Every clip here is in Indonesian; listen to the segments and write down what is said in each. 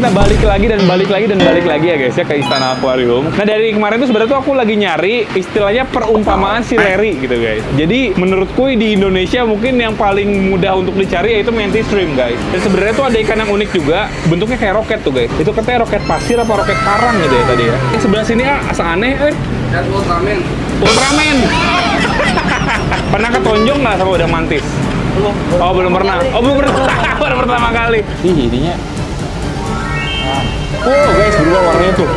Kita balik lagi dan balik lagi dan balik lagi ya guys ya ke Istana Akuarium. Nah dari kemarin tuh sebenarnya tuh aku lagi nyari istilahnya perumpamaan si Leri gitu guys. Jadi menurutku di Indonesia mungkin yang paling mudah untuk dicari yaitu mantis shrimp guys. Dan sebenarnya tuh ada ikan yang unik juga, bentuknya kayak roket tuh guys. Itu katanya roket pasir apa roket karang gitu ya tadi ya. Yang sebelah sini asa aneh Ultraman. Ultraman. Pernah ketonjong nggak sama udang mantis? Oh belum pernah. Oh belum pernah. Baru pertama kali. Ih jadinya. Oh guys, berubah warnanya tuh.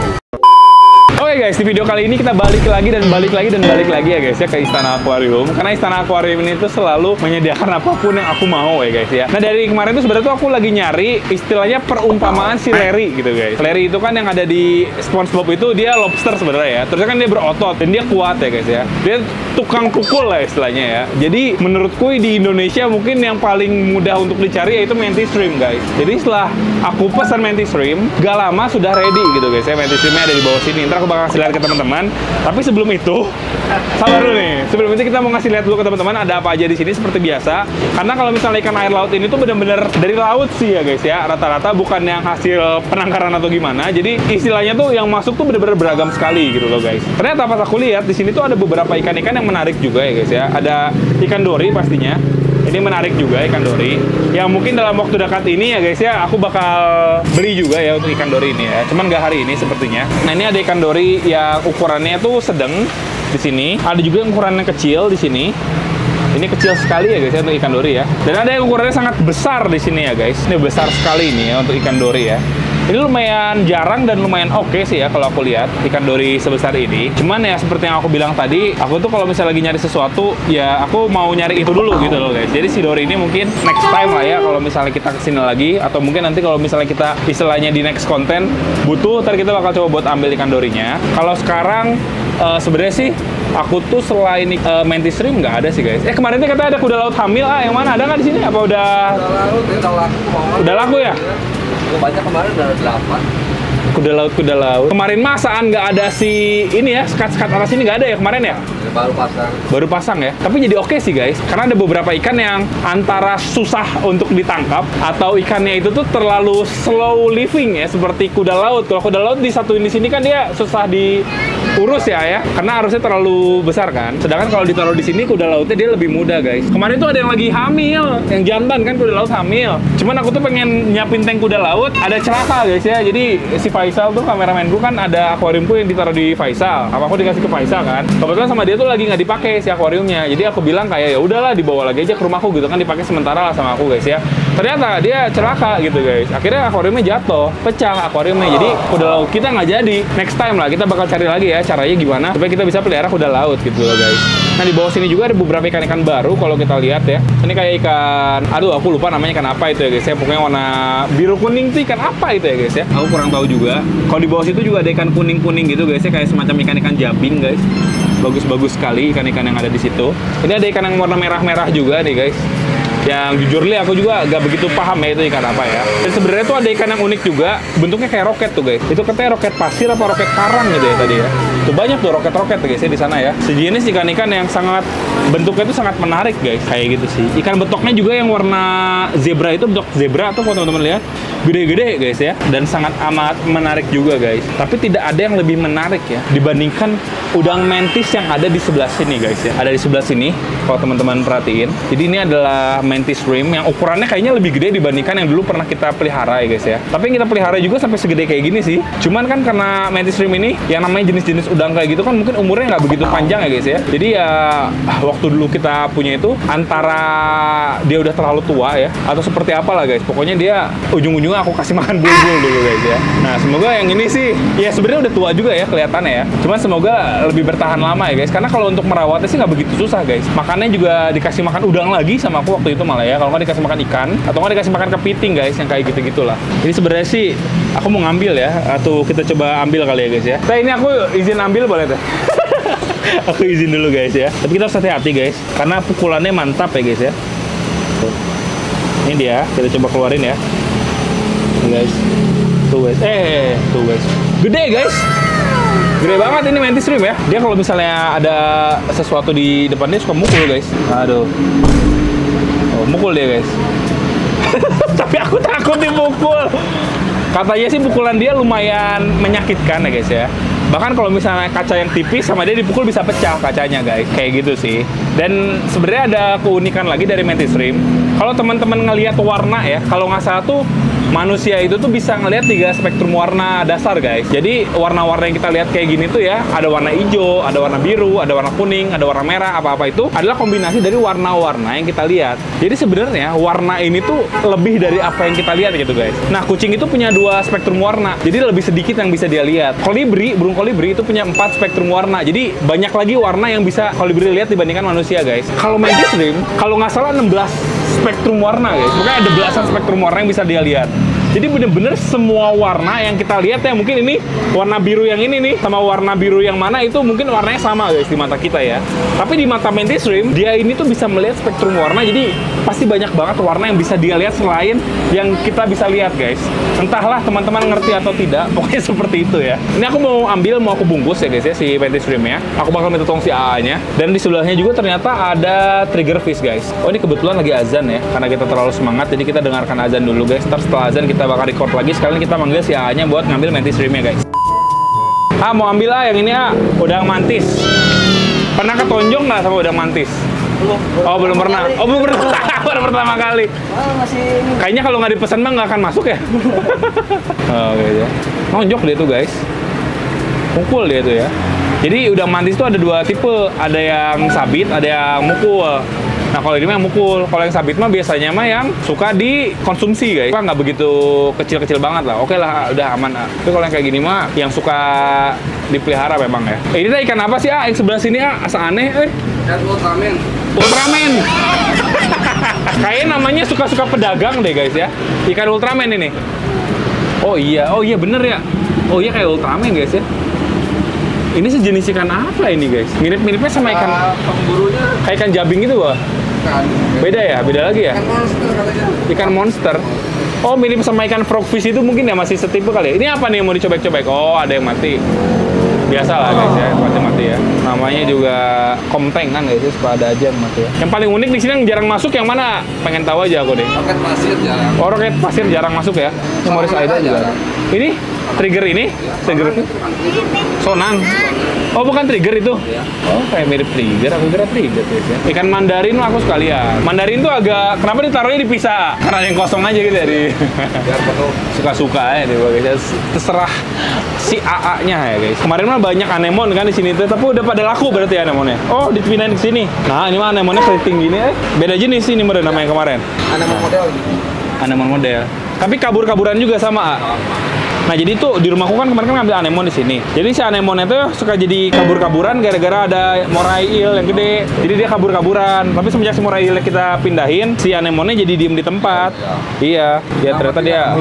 Oke guys, di video kali ini kita balik lagi dan balik lagi dan balik lagi ya guys ya ke Istana Akuarium. Karena Istana Akuarium ini tuh selalu menyediakan apapun yang aku mau ya guys ya. Nah dari kemarin tuh sebenarnya tuh aku lagi nyari istilahnya perumpamaan si Leri gitu guys. Leri itu kan yang ada di SpongeBob itu dia lobster sebenarnya ya. Terusnya kan dia berotot dan dia kuat ya guys ya. Dia tukang pukul lah istilahnya ya. Jadi menurutku di Indonesia mungkin yang paling mudah untuk dicari yaitu mantis shrimp guys. Jadi setelah aku pesan mantis shrimp, gak lama sudah ready gitu guys ya. Mantis shrimpnya ada di bawah sini. Ntar aku bakal kasih lihat ke teman-teman. Tapi sebelum itu, sabar dulu nih. Sebelum itu kita mau ngasih lihat dulu ke teman-teman ada apa aja di sini seperti biasa. Karena kalau misalnya ikan air laut ini tuh bener-bener dari laut sih ya guys ya. Rata-rata bukan yang hasil penangkaran atau gimana. Jadi istilahnya tuh yang masuk tuh bener-bener beragam sekali gitu loh guys. Ternyata pas aku lihat di sini tuh ada beberapa ikan-ikan yang menarik juga ya guys ya. Ada ikan dori pastinya. Ini menarik juga ikan dori. Yang mungkin dalam waktu dekat ini ya guys ya, aku bakal beli juga ya untuk ikan dori ini ya. Cuman nggak hari ini sepertinya. Nah ini ada ikan dori yang ukurannya tuh sedang di sini. Ada juga yang ukurannya kecil di sini. Ini kecil sekali ya guys ya untuk ikan dori ya. Dan ada yang ukurannya sangat besar di sini ya guys. Ini besar sekali ini ya untuk ikan dori ya. Ini lumayan jarang dan lumayan oke sih ya kalau aku lihat ikan dori sebesar ini. Cuman ya seperti yang aku bilang tadi, aku tuh kalau misalnya lagi nyari sesuatu, ya aku mau nyari itu dulu gitu loh guys. Jadi si dori ini mungkin next time lah ya kalau misalnya kita kesini lagi. Atau mungkin nanti kalau misalnya kita istilahnya di next konten butuh, ntar kita bakal coba buat ambil ikan dorinya. Kalau sekarang sebenarnya sih aku tuh selain mantis shrimp nggak ada sih guys. Kemarin tuh katanya ada kuda laut hamil, yang mana ada nggak di sini? Apa udah? Udah laku. Udah laku ya? Banyak kemarin udah 8. Kuda laut. Kemarin masaan nggak ada si ini ya, sekat-sekat atas ini nggak ada ya kemarin ya? Baru pasang. Baru pasang ya. Tapi jadi oke sih guys, karena ada beberapa ikan yang antara susah untuk ditangkap atau ikannya itu tuh terlalu slow living ya, seperti kuda laut. Kalau kuda laut disatuin di sini kan dia susah diurus ya, karena harusnya terlalu besar kan. Sedangkan kalau ditaruh di sini kuda lautnya dia lebih mudah guys. Kemarin tuh ada yang lagi hamil, yang jantan kan kuda laut hamil. Cuman aku tuh pengen nyiapin tank kuda laut, ada celaka guys ya. Jadi si Faisal tuh kameramenku kan ada akuariumku yang ditaruh di Faisal. Apa aku dikasih ke Faisal kan? Kebetulan sama dia tuh lagi nggak dipakai si akuariumnya. Jadi aku bilang kayak ya udahlah dibawa lagi aja ke rumahku gitu kan, dipakai sementara lah sama aku guys ya. Ternyata dia celaka gitu guys. Akhirnya akuariumnya jatuh, pecah akuariumnya. Jadi kuda laut kita nggak jadi. Next time lah kita bakal cari lagi ya caranya gimana supaya kita bisa pelihara kuda laut gitu loh guys. Nah di bawah sini juga ada beberapa ikan-ikan baru kalau kita lihat ya. Ini kayak ikan, aduh aku lupa namanya ikan apa itu ya guys ya. Pokoknya warna biru kuning tuh ikan apa itu ya guys ya. Aku kurang tahu juga. Kalau di bawah situ juga ada ikan kuning-kuning gitu guys ya, kayak semacam ikan-ikan jabing guys. Bagus-bagus sekali ikan-ikan yang ada di situ. Ini ada ikan yang warna merah-merah juga nih guys. Yang jujur li aku juga gak begitu paham ya itu ikan apa ya. Dan sebenarnya tuh ada ikan yang unik juga, bentuknya kayak roket tuh guys. Itu katanya roket pasir apa roket karang gitu ya tadi ya. Tuh banyak tuh roket-roket guys ya di sana ya. Sejenis ikan-ikan yang sangat bentuknya itu sangat menarik guys, kayak gitu sih. Ikan betoknya juga yang warna zebra itu, bentuk zebra tuh kalau teman-teman lihat gede-gede guys ya, dan sangat amat menarik juga guys. Tapi tidak ada yang lebih menarik ya dibandingkan udang mantis yang ada di sebelah sini guys ya. Ada di sebelah sini kalau teman-teman perhatiin. Jadi ini adalah mantis shrimp yang ukurannya kayaknya lebih gede dibandingkan yang dulu pernah kita pelihara ya guys ya. Tapi yang kita pelihara juga sampai segede kayak gini sih. Cuman kan karena mantis shrimp ini yang namanya jenis-jenis udang kayak gitu kan mungkin umurnya nggak begitu panjang ya guys ya. Jadi ya waktu dulu kita punya itu antara dia udah terlalu tua ya atau seperti apalah guys. Pokoknya dia ujung-ujungnya aku kasih makan bulbul dulu guys ya. Nah semoga yang ini sih ya sebenarnya udah tua juga ya kelihatannya ya. Cuman semoga lebih bertahan lama ya guys. Karena kalau untuk merawatnya sih nggak begitu susah guys. Makannya juga dikasih makan udang lagi sama aku waktu itu malah ya. Kalau nggak dikasih makan ikan atau nggak dikasih makan kepiting guys yang kayak gitu-gitulah. Jadi sebenarnya sih aku mau ngambil ya, atau kita coba ambil kali ya guys ya. Nah ini aku izin ambil boleh tuh. Aku izin dulu guys ya. Tapi kita harus hati-hati guys, karena pukulannya mantap ya guys ya. Tuh. Ini dia, kita coba keluarin ya. Nih guys. Tuh guys. Tuh guys. Gede guys. Gede banget ini mantis shrimp ya. Dia kalau misalnya ada sesuatu di depannya suka mukul guys. Aduh. Oh, mukul dia guys. Tapi aku takut dipukul. Katanya sih pukulan dia lumayan menyakitkan ya guys ya. Bahkan kalau misalnya kaca yang tipis sama dia dipukul bisa pecah kacanya guys. Kayak gitu sih. Dan sebenarnya ada keunikan lagi dari Mantis Rim. Kalau teman-teman ngelihat warna ya, kalau nggak salah tuh manusia itu tuh bisa ngelihat 3 spektrum warna dasar guys. Jadi warna-warna yang kita lihat kayak gini tuh ya, ada warna hijau, ada warna biru, ada warna kuning, ada warna merah, apa-apa itu adalah kombinasi dari warna-warna yang kita lihat. Jadi sebenarnya warna ini tuh lebih dari apa yang kita lihat gitu guys. Nah, kucing itu punya 2 spektrum warna. Jadi lebih sedikit yang bisa dia lihat. Kolibri, burung kolibri itu punya 4 spektrum warna. Jadi banyak lagi warna yang bisa kolibri lihat dibandingkan manusia guys. Kalau Mantis Rim, kalau nggak salah 16 spektrum warna guys. Pokoknya ada belasan spektrum warna yang bisa dia lihat. Jadi bener-bener semua warna yang kita lihat ya, mungkin ini warna biru yang ini nih sama warna biru yang mana itu mungkin warnanya sama guys di mata kita ya. Tapi di mata Mantis Rim, dia ini tuh bisa melihat spektrum warna. Jadi pasti banyak banget warna yang bisa dia lihat selain yang kita bisa lihat guys. Entahlah teman-teman ngerti atau tidak, pokoknya seperti itu ya. Ini aku mau ambil, mau aku bungkus ya guys ya si Mantis Rim ya. Aku bakal minta tolong si AA-nya. Dan di sebelahnya juga ternyata ada trigger fish guys. Oh, ini kebetulan lagi azan ya. Karena kita terlalu semangat, jadi kita dengarkan azan dulu guys. Ntar setelah azan kita bakal record lagi. Sekalian kita manggil si AA-nya buat ngambil Mantis Rim-nya guys. Mau ambil yang ini udang mantis. Pernah ketonjong nggak sama udang mantis? Belum. Oh, belum pernah. Oh, belum pernah. Baru pertama kali. Masih ini. Kayaknya kalau nggak dipesan mah nggak akan masuk ya. Oh, gitu ya. Nonjok dia tuh guys. Mukul dia tuh ya. Jadi udang mantis tuh ada 2 tipe. Ada yang sabit, ada yang mukul. Nah, kalau ini mah yang mukul. Kalau yang sabit mah biasanya mah yang suka dikonsumsi guys. Nggak begitu kecil-kecil banget lah. Oke lah, udah aman. Tapi kalau yang kayak gini mah yang suka dipelihara memang ya. Ini tuh ikan apa sih yang sebelah sini asa aneh Ikan Ultraman. Ultraman. Kayaknya namanya suka-suka pedagang deh guys ya. Ikan Ultraman ini. Oh iya bener ya. Oh iya kayak Ultraman guys ya. Ini sejenis ikan apa ini guys? Mirip-miripnya sama ikan Pemburunya kayak ikan jabing gitu wah. ikan. Beda ya? Beda lagi ya? Ikan monster katanya. Ikan monster. Oh, mirip sama ikan frogfish itu mungkin ya, masih setipe kali ya. Ini apa nih yang mau dicobek-cobek? Oh, ada yang mati. Biasa lah guys ya, mati-mati ya. Namanya juga komteng kan guys, suka ada aja yang mati ya. Yang paling unik di sini yang jarang masuk yang mana? Pengen tahu aja aku deh. Roket pasir jarang. Oh, roket pasir jarang masuk ya. Yang Morris Aida juga ada. Ini trigger ini? Trigger itu? Sonang. Oh, bukan trigger itu? Iya. Oh, kayak mirip trigger. Aku kira trigger guys ya. Ikan mandarin mah aku sekalian. Mandarin tuh agak, kenapa ditaruhnya dipisah? Karena yang kosong aja gitu ya di... Biar penuh. Suka-suka ya nih guys. Terserah si AA-nya ya guys. Kemarin mah banyak anemon kan di sini tuh, tapi udah pada laku berarti anemonnya. Oh, dipindahin ke sini. Nah, ini mah anemonnya keriting gini beda jenis sih ini namanya kemarin. Anemon model. Anemon model. Tapi kabur-kaburan juga sama. Nah, jadi tuh di rumahku kan kemarin kan ngambil anemon di sini. Jadi si anemonnya tuh suka jadi kabur-kaburan gara-gara ada moray eel yang gede. Jadi dia kabur-kaburan. Tapi semenjak si moray eel kita pindahin, si anemonnya jadi diem di tempat. Iya, ya ternyata dia.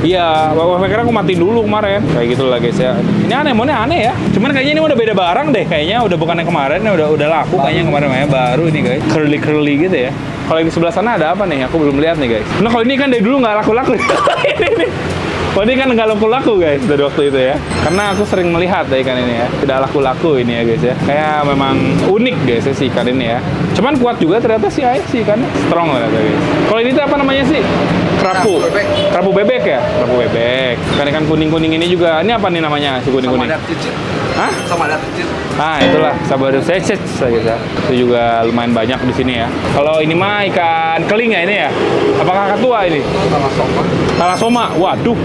Iya, makanya aku matiin dulu kemarin. Kayak gitu lah guys ya. Ini anemonnya aneh ya. Cuman kayaknya ini udah beda barang deh. Kayaknya udah bukan yang kemarin, udah laku kayaknya kemarin ya. Baru ini guys. Curly gitu ya. Kalau yang di sebelah sana ada apa nih? Aku belum lihat nih guys. Nah, kalau ini kan dari dulu nggak laku-laku. Ini. Oh, ini kan nggak laku-laku guys dari waktu itu ya. Karena aku sering melihat ikan ini ya. Tidak laku-laku ini ya guys ya. Kayak memang unik guys ya si ikan ini ya. Cuman kuat juga ternyata si ikannya. Strong ternyata guys. Kalau ini tuh apa namanya sih? Kerapu. Kerapu bebek ya? Kerapu bebek. Ikan kuning-kuning ini juga. Ini apa nih namanya si kuning-kuning? Sama ada cicit. Hah? Sama ada cicit. Nah, itulah sabar secet gitu ya. Itu juga lumayan banyak di sini ya. Kalau ini mah ikan keling ya ini ya. Apakah kakak ini? Itu talasoma. Talasoma. Waduh.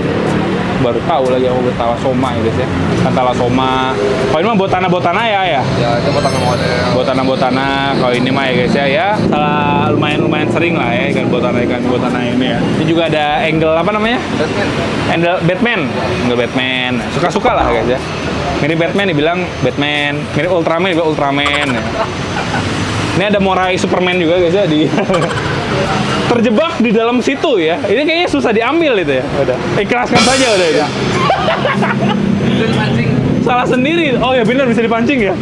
Baru tahu lagi aku talasoma ya guys ya. Kan talasoma. Kalau ini mah botana ya. Ya, itu botana model. Botana. Kalau ini mah ya guys ya. Salah lumayan sering lah ya ikan botana ini ya. Ini juga ada angle apa namanya? Batman. Angle Batman. Angle Batman. Suka-suka lah guys ya. Mirip Batman dibilang Batman, mirip Ultraman dibilang Ultraman. Ya. Ini ada moray Superman juga guys ya di terjebak di dalam situ ya. Ini kayaknya susah diambil itu ya. Udah, ikhlaskan saja udah ya. Bisa dipancing. Salah sendiri. Oh ya benar bisa dipancing ya.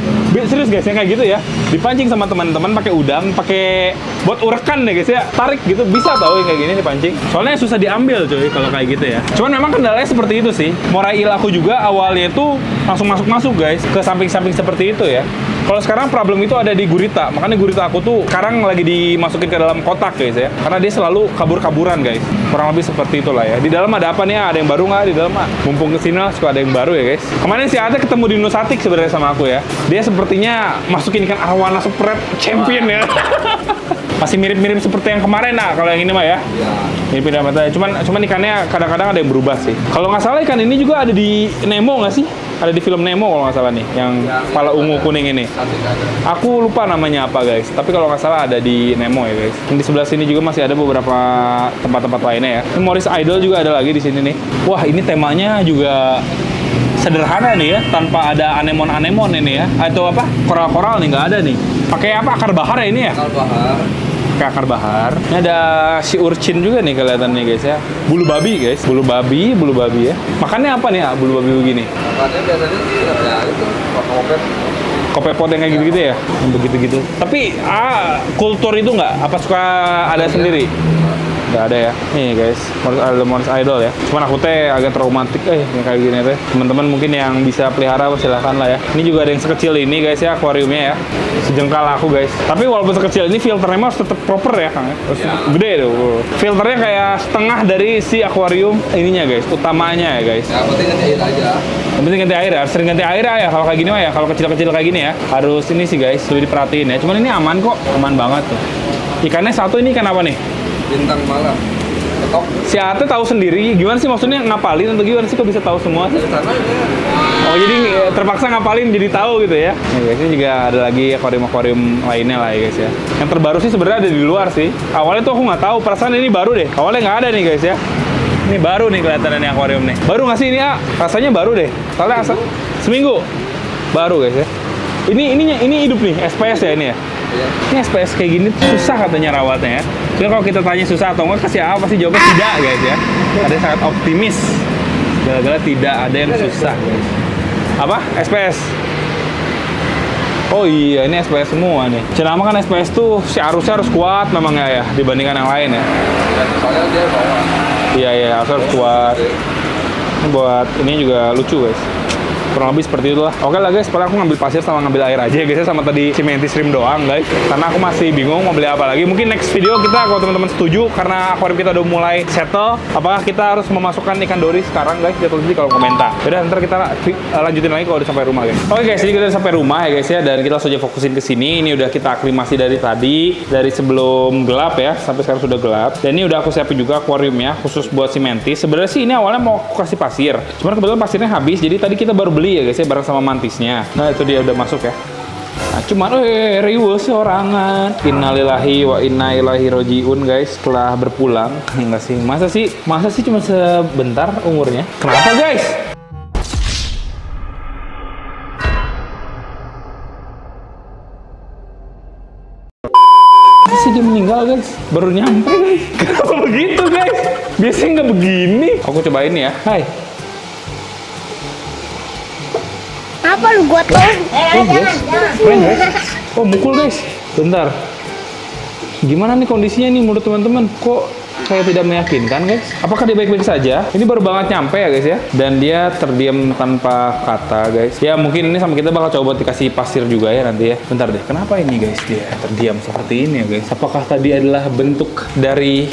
Serius guys yang kayak gitu ya. dipancing sama teman-teman pakai udang, pakai buat urekan ya guys ya, tarik gitu bisa tau yang kayak gini dipancing. Soalnya susah diambil coy kalau kayak gitu ya. Cuman memang kendalanya seperti itu sih. Morail aku juga awalnya itu langsung masuk guys ke samping-samping seperti itu ya. Kalau sekarang problem itu ada di gurita, makanya gurita aku tuh sekarang lagi dimasukin ke dalam kotak guys ya, karena dia selalu kabur-kaburan guys. Kurang lebih seperti itulah ya. Di dalam ada apa nih? Ada yang baru nggak di dalam? Mumpung kesini suka ada yang baru ya guys. Kemarin si Ate ketemu di Nusatik sebenarnya sama aku ya. Dia sepertinya masukin ikan arwana spread champion ya. Masih mirip-mirip seperti yang kemarin nah, kalau yang ini mah ya. Mirip sama tadi. Cuman ikannya kadang-kadang ada yang berubah sih. Kalau nggak salah ikan ini juga ada di Nemo nggak sih? Ada di film Nemo kalau nggak salah nih, yang kepala ungu kuning ini. Aku lupa namanya apa guys, tapi kalau nggak salah ada di Nemo ya guys. Yang di sebelah sini juga masih ada beberapa tempat-tempat lainnya ya. Ini Morris Idol juga ada lagi di sini nih. Wah ini temanya juga sederhana nih ya, tanpa ada anemon-anemon ini ya. Atau apa? Koral-koral nih nggak ada nih. Pakai apa? Akar bahar ya ini ya? Akar bahar. Akar bahar. Ini ada si urchin juga nih kelihatannya guys ya. Bulu babi guys, bulu babi ya. Makannya apa nih bulu babi begini? Makannya biasanya sih ya itu kopepot yang kayak gitu-gitu ya, yang begitu-gitu. Tapi kultur itu nggak? Apa suka ada sendiri? Nggak ada ya. Nih guys, ada Morris Idol ya. Cuman aku teh agak traumatik yang kayak gini teh. Teman-teman mungkin yang bisa pelihara silahkan lah ya. Ini juga ada yang sekecil ini guys ya, akuariumnya ya. Sejengkal aku guys. Tapi walaupun sekecil ini filternya harus tetap proper ya Kang. Terus gede tuh. Filternya kayak setengah dari si akuarium ininya guys, utamanya ya guys. Ya penting ganti air aja. Yang penting ganti air ya, harus sering ganti air ya kalau kayak gini mah ya. Kalau kecil-kecil kayak gini ya, harus ini sih guys, lebih diperhatiin ya. Cuman ini aman kok, aman banget tuh. Ikannya satu ini ikan apa nih? Bintang malam. Ketok. Si Ate tahu sendiri, gimana sih maksudnya ngapalin atau gimana sih kok bisa tahu semua sih? Sana ya. Oh jadi terpaksa ngapalin jadi tahu gitu ya? Nih guys, ini juga ada lagi akuarium-akuarium lainnya lah ya guys ya. Yang terbaru sih sebenarnya ada di luar sih. Awalnya tuh aku nggak tahu, perasaan ini baru deh. Awalnya nggak ada nih guys ya. Ini baru nih kelihatannya nih akuarium nih. Baru nggak sih ini rasanya baru deh. Soalnya seminggu baru guys ya. Ini hidup nih, SPS ya ini ya. Ini SPS kayak gini tuh susah katanya rawatnya ya. Jadi kalau kita tanya susah atau enggak kasih apa pasti jawabnya tidak guys ya. Ada yang sangat optimis. Gara-gara tidak ada yang susah guys. Apa? SPS. Oh iya, ini SPS semua nih. Cenama kan SPS tuh si arusnya harus kuat memang ya dibandingkan yang lain ya. Soalnya dia bawa. Iya, harus kuat. Ini buat ini juga lucu guys. Kurang lebih seperti itulah. Oke lah guys, sekarang aku ngambil pasir sama ngambil air aja ya guys, sama tadi si mantis shrimp doang guys. Karena aku masih bingung mau beli apa lagi. Mungkin next video kita kalau teman-teman setuju, karena akuarium kita udah mulai settle, apakah kita harus memasukkan ikan dori sekarang guys? Dia tulis di kolom komentar. Udah, ntar kita lanjutin lagi kalau udah sampai rumah guys. Oke guys, jadi kita udah sampai rumah ya guys ya, dan kita langsung aja fokusin ke sini. Ini udah kita aklimasi dari tadi, dari sebelum gelap ya, sampai sekarang sudah gelap. Dan ini udah aku siapin juga akuariumnya khusus buat si mantis. Sebenarnya sih ini awalnya mau aku kasih pasir, cuman kebetulan pasirnya habis, jadi tadi kita baru beli ya guys ya, bareng sama mantisnya. Nah itu dia udah masuk ya. Nah cuman riweuh sorangan. Innalillahi wa inna ilaihi rojiun guys, setelah berpulang. Enggak sih, masa sih cuma sebentar umurnya. Kenapa guys? Masih dia meninggal guys, baru nyampe guys. Kenapa begitu guys? Biasanya nggak begini. Aku cobain ya. Hai. Apa lu gua tuh? Keren guys. Oh mukul guys. Bentar. Gimana nih kondisinya nih menurut teman-teman? Kok kayak tidak meyakinkan guys? Apakah dia baik-baik saja? Ini baru banget nyampe ya guys ya. Dan dia terdiam tanpa kata guys. Ya mungkin ini sama kita bakal coba dikasih pasir juga ya nanti ya. Bentar deh. Kenapa ini guys dia terdiam seperti ini ya guys? Apakah tadi adalah bentuk dari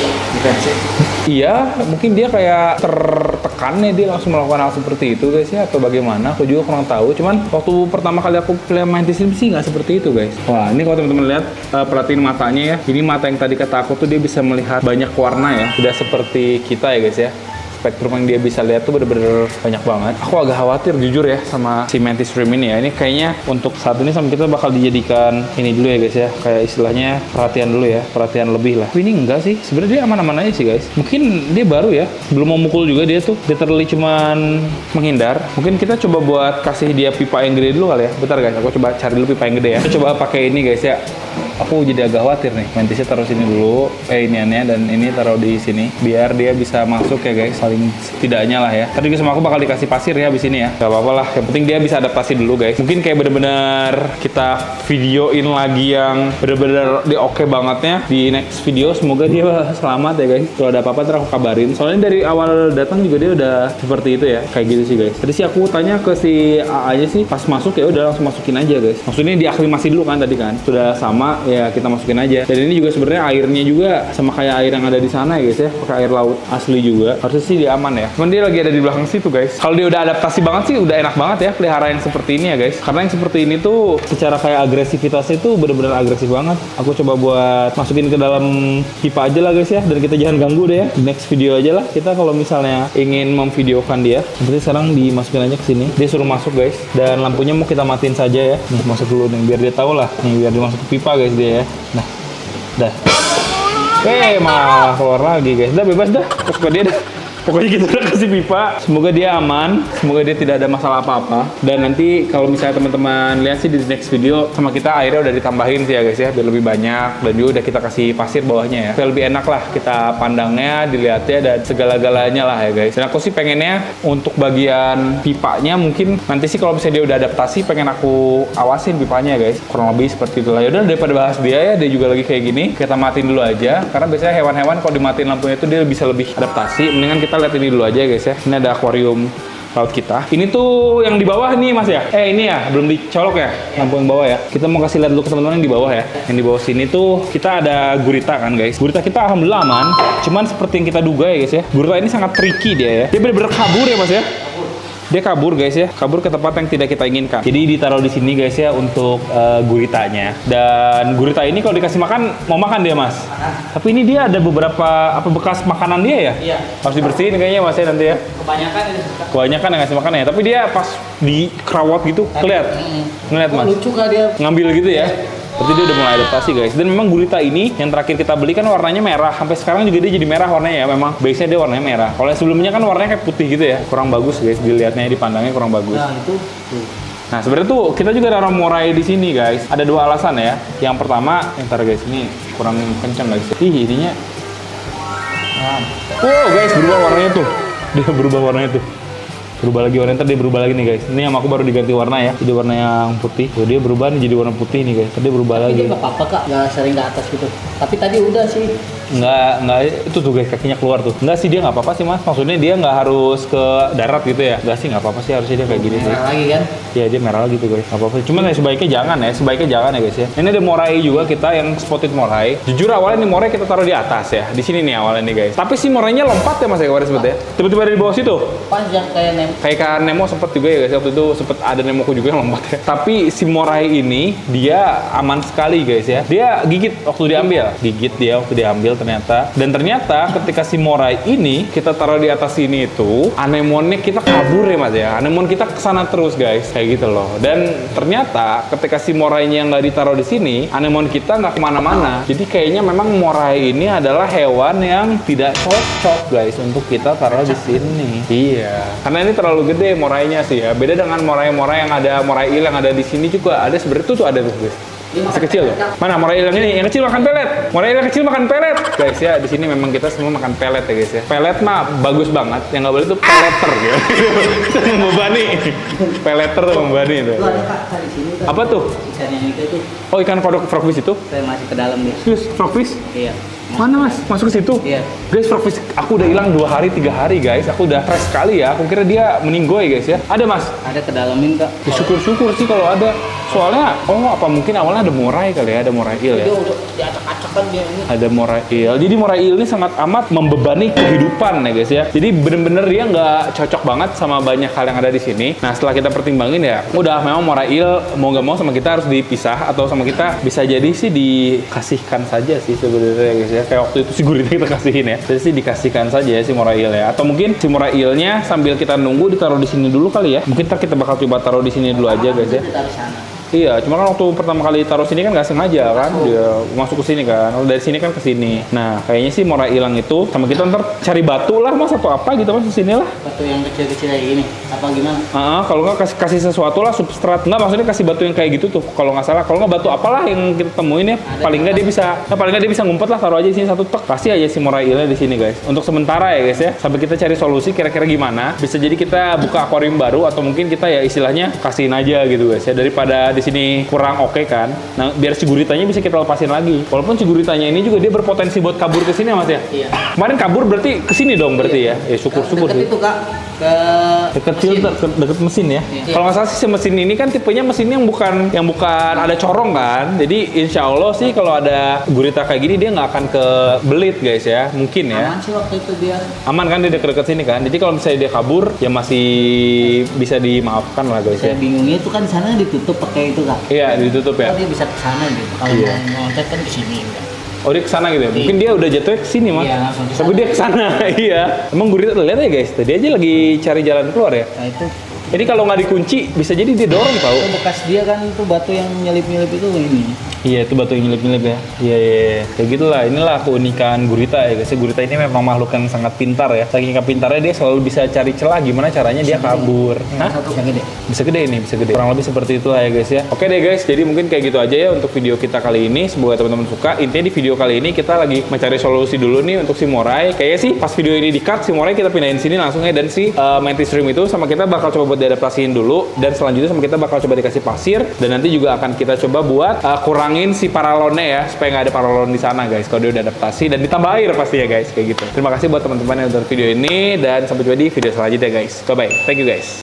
iya, mungkin dia kayak tertekan nih, dia langsung melakukan hal seperti itu guys ya, atau bagaimana? Aku juga kurang tahu. Cuman waktu pertama kali aku play mantis ini sih nggak seperti itu guys. Wah, ini kalau teman-teman lihat, perhatiin matanya ya. Ini mata yang tadi kata aku tuh dia bisa melihat banyak warna ya. Tidak seperti kita ya guys ya. Spektrum yang dia bisa lihat tuh bener-bener banyak banget. Aku agak khawatir jujur ya sama si mantis shrimp ini ya. Ini kayaknya untuk saat ini sama kita bakal dijadikan ini dulu ya guys ya. Kayak istilahnya perhatian dulu ya, perhatian lebih lah. Tapi ini enggak sih, sebenarnya dia aman-aman aja sih guys. Mungkin dia baru ya, belum mau mukul juga dia tuh. Literally cuman menghindar. Mungkin kita coba buat kasih dia pipa yang gede dulu kali ya. Bentar guys, aku coba cari dulu pipa yang gede ya. Kita coba pakai ini guys ya. aku jadi agak khawatir nih. Mantisnya taruh sini dulu, iniannya dan ini taruh di sini, biar dia bisa masuk ya guys, paling setidaknya lah ya. Tadi sama aku bakal dikasih pasir ya di sini ya, gak apa-apa lah. Yang penting dia bisa adaptasi dulu guys. Mungkin kayak bener-bener kita videoin lagi yang bener-bener di oke bangetnya di next video. Semoga dia selamat ya guys. Kalau ada apa-apa ntar aku kabarin. Soalnya dari awal datang juga dia udah seperti itu ya, kayak gitu sih guys. Tadi sih aku tanya ke si A aja sih, pas masuk ya udah langsung masukin aja guys. Maksudnya diaklimasi dulu kan tadi kan, sudah sama ya kita masukin aja. Dan ini juga sebenarnya airnya juga sama kayak air yang ada di sana ya guys ya, pakai air laut asli juga. Harusnya sih dia aman ya. Cuman dia lagi ada di belakang situ guys. Kalau dia udah adaptasi banget sih udah enak banget ya pelihara yang seperti ini ya guys. Karena yang seperti ini tuh secara kayak agresivitasnya tuh bener-bener agresif banget. Aku coba buat masukin ke dalam pipa aja lah guys ya, dan kita jangan ganggu deh ya. Di next video aja lah kita kalau misalnya ingin memvideokan dia. Berarti sekarang dimasukin aja ke sini. Dia suruh masuk guys, dan lampunya mau kita matiin saja ya. Nih masuk dulu nih biar dia tahu lah. Nih biar dia masuk ke pipa guys dia ya. Nah, dah. Malah keluar lagi guys. Dah bebas dah. Masuk ke dia dah. Pokoknya kita udah kasih pipa, semoga dia aman, semoga dia tidak ada masalah apa-apa. Dan nanti kalau misalnya teman-teman lihat sih di next video sama kita airnya udah ditambahin sih ya guys ya, biar lebih banyak. Dan juga udah kita kasih pasir bawahnya ya, biar lebih enak lah kita pandangnya, dilihatnya, dan segala-galanya lah ya guys. Dan aku sih pengennya untuk bagian pipanya mungkin nanti sih kalau misalnya dia udah adaptasi, pengen aku awasin pipanya ya guys. Kurang lebih seperti itulah. Yaudah daripada bahas dia ya, dia juga lagi kayak gini, kita matiin dulu aja. Karena biasanya hewan-hewan kalau dimatiin lampunya itu dia bisa lebih adaptasi. Mendingan kita lihat ini dulu aja guys ya. Ini ada akuarium laut kita. Ini tuh yang di bawah nih mas ya. Ini ya belum dicolok ya lampu yang bawah ya. Kita mau kasih lihat dulu ke teman-teman yang di bawah ya. Yang di bawah sini tuh kita ada gurita kan guys. Gurita kita alhamdulillah aman. Cuman seperti yang kita duga ya guys ya, gurita ini sangat tricky dia ya. Dia bener-bener kabur ya mas ya. Dia kabur guys ya, kabur ke tempat yang tidak kita inginkan. Jadi ditaruh di sini guys ya untuk guritanya. Dan gurita ini kalau dikasih makan mau makan dia mas. Tapi ini dia ada beberapa bekas makanan dia ya. Iya. Harus dibersihin kayaknya mas ya nanti ya. Kebanyakan ini suka. Kebanyakan yang ngasih makan ya. Tapi dia pas di kerawat gitu ngeliat mas. Lucu kah dia? Ngambil gitu ya. Berarti dia udah mulai adaptasi guys. Dan memang gurita ini yang terakhir kita beli kan warnanya merah. Sampai sekarang juga dia jadi merah warnanya ya. Memang base-nya dia warnanya merah. Kalau yang sebelumnya kan warnanya kayak putih gitu ya. Kurang bagus guys, dilihatnya, dipandangnya kurang bagus. Nah itu tuh. Nah sebenarnya tuh kita juga ada morai di sini guys. Ada dua alasan ya. Yang pertama, ntar guys ini kurang kencang guys. Ininya. Wow guys, berubah warnanya tuh. Dia berubah warnanya tuh. Berubah lagi warna, ntar dia berubah lagi nih guys. Ini yang aku baru diganti warna ya, jadi warna yang putih. Tuh, dia berubah nih jadi warna putih nih guys. Tadi berubah lagi. Dia nggak apa-apa kak, nggak sering ke atas gitu. Tapi tadi udah sih. Nggak, itu tuh guys kakinya keluar tuh. Nggak sih dia nggak apa-apa sih mas. Maksudnya dia nggak harus ke darat gitu ya. Nggak sih nggak apa-apa sih, harusnya dia kayak gini sih. Merah lagi kan? Iya dia merah lagi tuh guys. Nggak apa-apa. Cuman ya, sebaiknya jangan ya guys ya. Ini ada morai juga kita yang spotted morai. Jujur awalnya nih morai kita taruh di atas ya. Di sini nih awalnya nih guys. Tapi si morainya lompat ya mas ya kemarin sebetulnya. Tiba-tiba ada di bawah situ. Pas yang kayak Kayak Nemo sempet juga ya guys, waktu itu sempet ada Nemoku juga yang lompat ya. Tapi si morai ini dia aman sekali guys ya. Dia gigit waktu diambil, ternyata. Dan ternyata ketika si morai ini kita taruh di atas sini itu, anemonnya kita kabur ya mas ya. Anemon kita kesana terus guys, kayak gitu loh. Dan ternyata ketika si morainya nggak ditaruh di sini, anemon kita nggak kemana-mana. Jadi kayaknya memang morai ini adalah hewan yang tidak cocok guys untuk kita taruh di sini. Iya, karena ini terlalu gede morainya sih ya. Beda dengan morai-morai yang ada, morai il yang ada di sini juga ada sebenarnya tuh ada tuh guys. Masih kecil loh. Mana morai il yang ini? Yang kecil makan pelet. Morai il yang kecil makan pelet. Guys ya, di sini memang kita semua makan pelet ya guys ya. Pelet mah bagus banget. Yang nggak boleh tuh peleter gitu. Itu membebani. Peleter tuh membebani itu. Tuh ada kak di sini. Apa tuh? Ikan yang itu. Oh ikan kodok frogfish itu? Saya masih ke dalam nih. Serius frogfish? Iya. Mana mas? Masuk ke situ? Iya. Guys, frogfish aku udah hilang 2 hari 3 hari guys. Aku udah fresh sekali ya. Aku kira dia meninggoy guys ya. Ada mas? Ada ke dalamin kak. Ya, syukur-syukur sih kalau ada. Soalnya, apa mungkin awalnya ada morai kali ya, ada morai il ya. Dia udah diacak-acak kan dia ini. Ada morai il. Jadi morai il ini sangat amat membebani kehidupan ya guys ya. Jadi bener-bener dia nggak cocok banget sama banyak hal yang ada di sini. Nah setelah kita pertimbangin ya, udah memang morai il mau nggak mau sama kita harus dipisah, atau sama kita bisa jadi sih dikasihkan saja sih sebenarnya guys ya. Kayak waktu itu si gurita kita kasihin ya. Jadi sih dikasihkan saja ya si morai il ya. Atau mungkin si morai ilnya sambil kita nunggu ditaruh di sini dulu kali ya. Mungkin ntar kita bakal coba taruh di sini dulu aja guys ya. Ditaruh sana. Iya, cuma kan waktu pertama kali taruh sini kan nggak sengaja kan, dia masuk ke sini kan. Kalau dari sini kan ke sini. Nah, kayaknya sih muara hilang itu sama kita ntar cari batu lah mas atau apa gitu mas di sini lah. Batu yang kecil-kecil kayak gini, apa gimana? Kalau nggak kasih sesuatu lah substrat, nggak maksudnya kasih batu yang kayak gitu tuh. Kalau nggak salah, kalau nggak batu apalah yang kita temuin ya. Paling nggak dia bisa ngumpet lah, taruh aja di sini satu tek. Pasti aja si muara hilangnya di sini guys. Untuk sementara ya guys ya, sampai kita cari solusi kira-kira gimana. Bisa jadi kita buka akuarium baru atau mungkin kita ya istilahnya kasihin aja gitu guys ya, daripada di sini kurang oke kan. Nah, biar si guritanya bisa kita lepasin lagi. Walaupun si guritanya ini juga dia berpotensi buat kabur ke sini ya, mas ya. Iya. Kemarin kabur berarti ke sini dong berarti ya. Ya syukur-syukur sih. Deket itu kak, ke Deket filter, deket mesin ya. Iya. Kalau nggak salah sih si mesin ini kan tipenya mesin yang bukan ada corong kan. Jadi insya Allah sih kalau ada gurita kayak gini dia nggak akan ke belit guys ya. Mungkin ya. aman sih waktu itu dia. Aman kan dia deket-deket sini kan. Jadi kalau misalnya dia kabur ya masih bisa dimaafkan lah guys ya. Saya bingungnya itu kan di sana ditutup pakai itu kak. Iya ditutup ya. Oh, dia bisa ke sana gitu. Kalau Iya. mau loncat kan ke sini. Kan. Oh dia kesana gitu ya? Mungkin dia udah jatuhnya kesini mas. Iya, langsung kesana. Tapi dia kesana, iya. Emang gurita lihat ya guys, tadi aja lagi cari jalan keluar ya. Nah itu Jadi kalau nggak dikunci, bisa jadi dia dorong tau. itu bekas dia kan itu batu yang nyelip-nyelip itu ini. Iya itu batu yang nyelip-nyelip ya. Iya. Kayak gitulah. Inilah keunikan gurita ya guys. Gurita ini memang makhluk yang sangat pintar ya. Saking pintarnya dia selalu bisa cari celah gimana caranya dia kabur. Hah? Satu yang gede. Bisa gede ini, bisa gede. Kurang lebih seperti itulah ya guys ya. Oke deh guys, jadi mungkin kayak gitu aja ya untuk video kita kali ini. Semoga teman-teman suka. Intinya di video kali ini kita lagi mencari solusi dulu nih untuk si Moray. Kayaknya sih pas video ini di-cut si Moray kita pindahin sini langsung ya, dan si Mantis Shrimp itu sama kita bakal coba buat diadaptasiin dulu, dan selanjutnya sama kita bakal coba dikasih pasir, dan nanti juga akan kita coba buat kurangin si paralonnya ya, supaya nggak ada paralon di sana guys kalau dia udah adaptasi, dan ditambah air pasti ya guys kayak gitu. Terima kasih buat teman-teman yang nonton video ini, dan sampai jumpa di video selanjutnya guys. Bye bye. Thank you guys.